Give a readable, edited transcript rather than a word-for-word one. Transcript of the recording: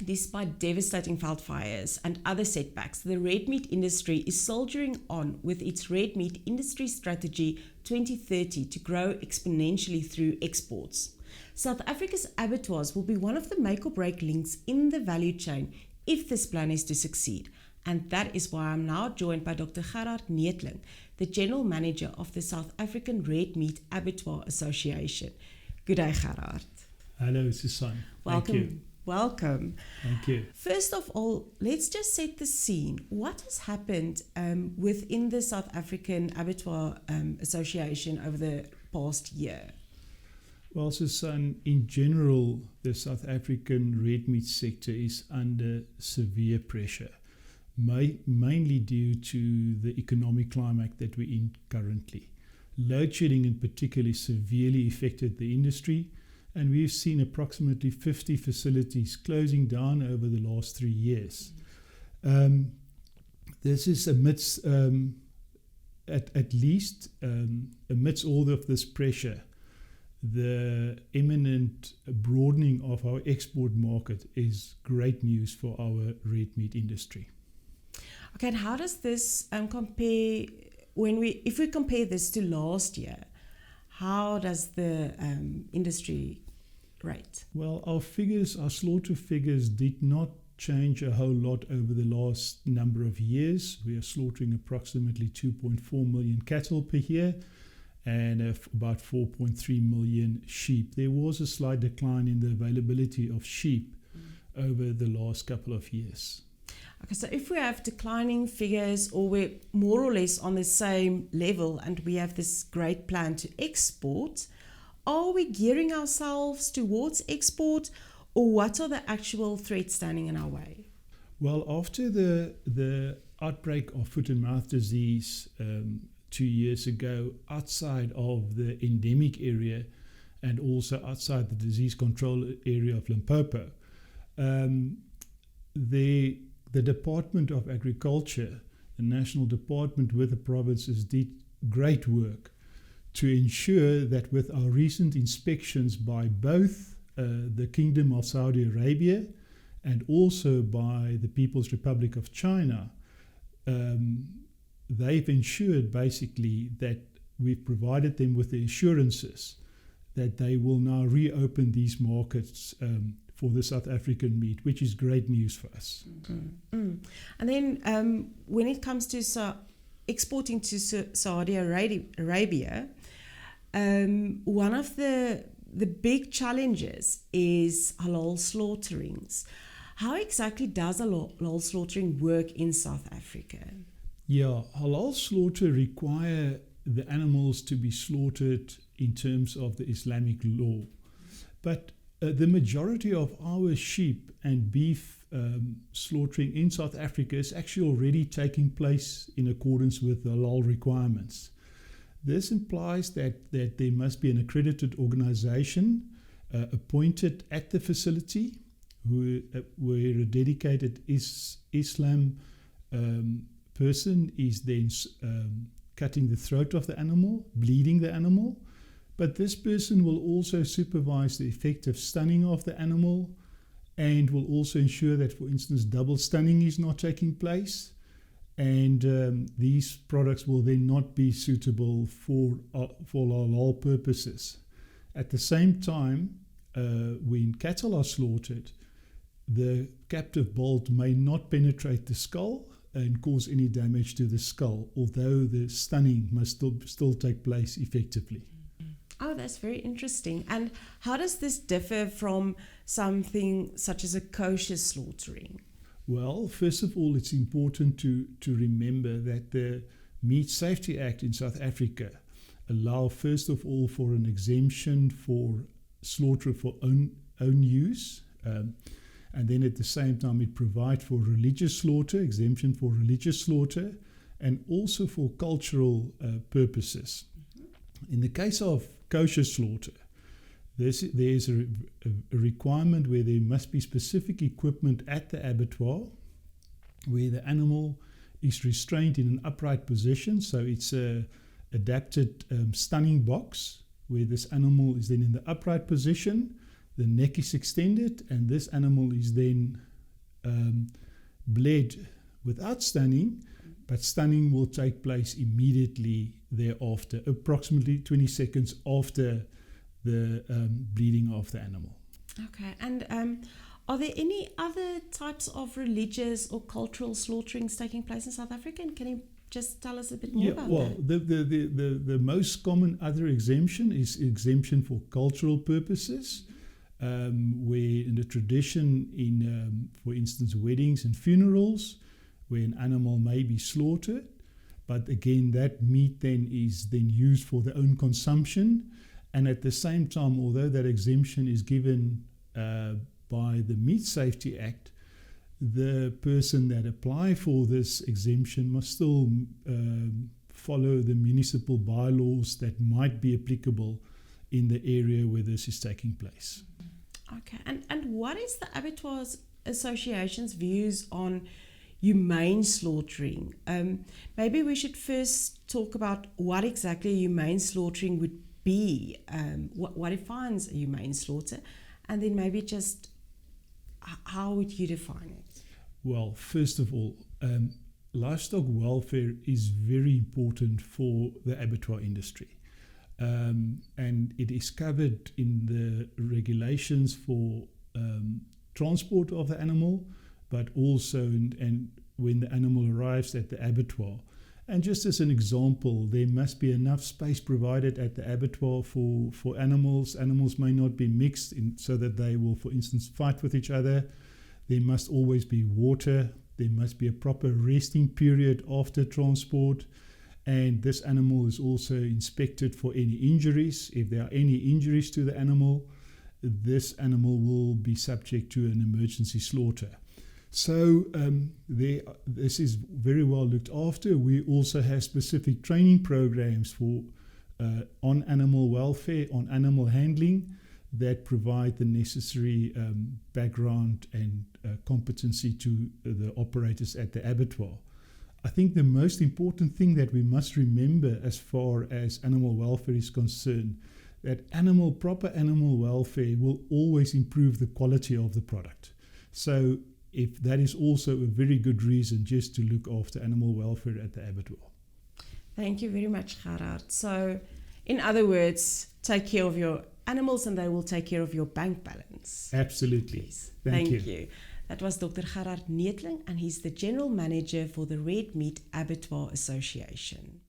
Despite devastating wildfires and other setbacks, the red meat industry is soldiering on with its Red Meat Industry Strategy 2030 to grow exponentially through exports. South Africa's abattoirs will be one of the make or break links in the value chain if this plan is to succeed. And that is why I'm now joined by Dr. Gerard Neethling, the General Manager of the South African Red Meat Abattoir Association. Good day, Gerard. Hello, Susan. Welcome. Thank you. Welcome. Thank you. First of all, let's just set the scene. What has happened within the South African Abattoir Association over the past year? Well, Susan, in general, the South African red meat sector is under severe pressure, mainly due to the economic climate that we're in currently. Load shedding in particular severely affected the industry, and we've seen approximately 50 facilities closing down over the last 3 years. This is amidst, amidst all of this pressure, the imminent broadening of our export market is great news for our red meat industry. Okay, and how does this compare if we compare this to last year? How does the industry rate? Well, our slaughter figures did not change a whole lot over the last number of years. We are slaughtering approximately 2.4 million cattle per year and about 4.3 million sheep. There was a slight decline in the availability of sheep over the last couple of years. Okay, so if we have declining figures or we're more or less on the same level and we have this great plan to export, are we gearing ourselves towards export, or what are the actual threats standing in our way? Well, after the outbreak of foot and mouth disease 2 years ago, outside of the endemic area and also outside the disease control area of Limpopo, the Department of Agriculture, the national department with the provinces, did great work to ensure that with our recent inspections by both the Kingdom of Saudi Arabia and also by the People's Republic of China, they've ensured basically that we've provided them with the assurances that they will now reopen these markets for the South African meat, which is great news for us. Mm-hmm. And then when it comes to exporting to Saudi Arabia, one of the big challenges is halal slaughterings. How exactly does halal slaughtering work in South Africa? Yeah, halal slaughter require the animals to be slaughtered in terms of the Islamic law. But the majority of our sheep and beef slaughtering in South Africa is actually already taking place in accordance with the halal requirements. This implies that there must be an accredited organization appointed at the facility where a dedicated Islam person is then cutting the throat of the animal, bleeding the animal. But this person will also supervise the effective stunning of the animal and will also ensure that, for instance, double stunning is not taking place. And these products will then not be suitable for halal purposes. At the same time, when cattle are slaughtered, the captive bolt may not penetrate the skull and cause any damage to the skull, although the stunning must still take place effectively. Oh, that's very interesting. And how does this differ from something such as a kosher slaughtering? Well, first of all, it's important to remember that the Meat Safety Act in South Africa allow, first of all, for an exemption for slaughter for own use. And then at the same time, it provides for religious slaughter, exemption for religious slaughter, and also for cultural purposes. In the case of kosher slaughter, there is a requirement where there must be specific equipment at the abattoir where the animal is restrained in an upright position. So it's a adapted stunning box where this animal is then in the upright position, the neck is extended, and this animal is then bled without stunning, but stunning will take place immediately thereafter, approximately 20 seconds after the bleeding of the animal. Okay, and are there any other types of religious or cultural slaughterings taking place in South Africa? And can you just tell us a bit more about that? The most common other exemption is exemption for cultural purposes, where in the tradition in, for instance, weddings and funerals, where an animal may be slaughtered, but again, that meat then is then used for their own consumption, and at the same time, although that exemption is given by the Meat Safety Act, the person that apply for this exemption must still follow the municipal bylaws that might be applicable in the area where this is taking place. Okay, and what is the Abattoirs Association's views on humane slaughtering? Maybe we should first talk about what exactly humane slaughtering would be, what defines a humane slaughter, and then maybe just how would you define it? Well, first of all, livestock welfare is very important for the abattoir industry. And it is covered in the regulations for transport of the animal, but also and when the animal arrives at the abattoir. And just as an example, there must be enough space provided at the abattoir for animals. Animals may not be mixed so that they will, for instance, fight with each other. There must always be water. There must be a proper resting period after transport. And this animal is also inspected for any injuries. If there are any injuries to the animal, this animal will be subject to an emergency slaughter. So this is very well looked after. We also have specific training programs for on animal welfare, on animal handling, that provide the necessary background and competency to the operators at the abattoir. I think the most important thing that we must remember as far as animal welfare is concerned, that proper animal welfare will always improve the quality of the product. So if that is also a very good reason just to look after animal welfare at the abattoir. Thank you very much, Gerard. So, in other words, take care of your animals and they will take care of your bank balance. Absolutely. Please. Thank you. That was Dr. Gerard Neethling, and he's the General Manager for the Red Meat Abattoir Association.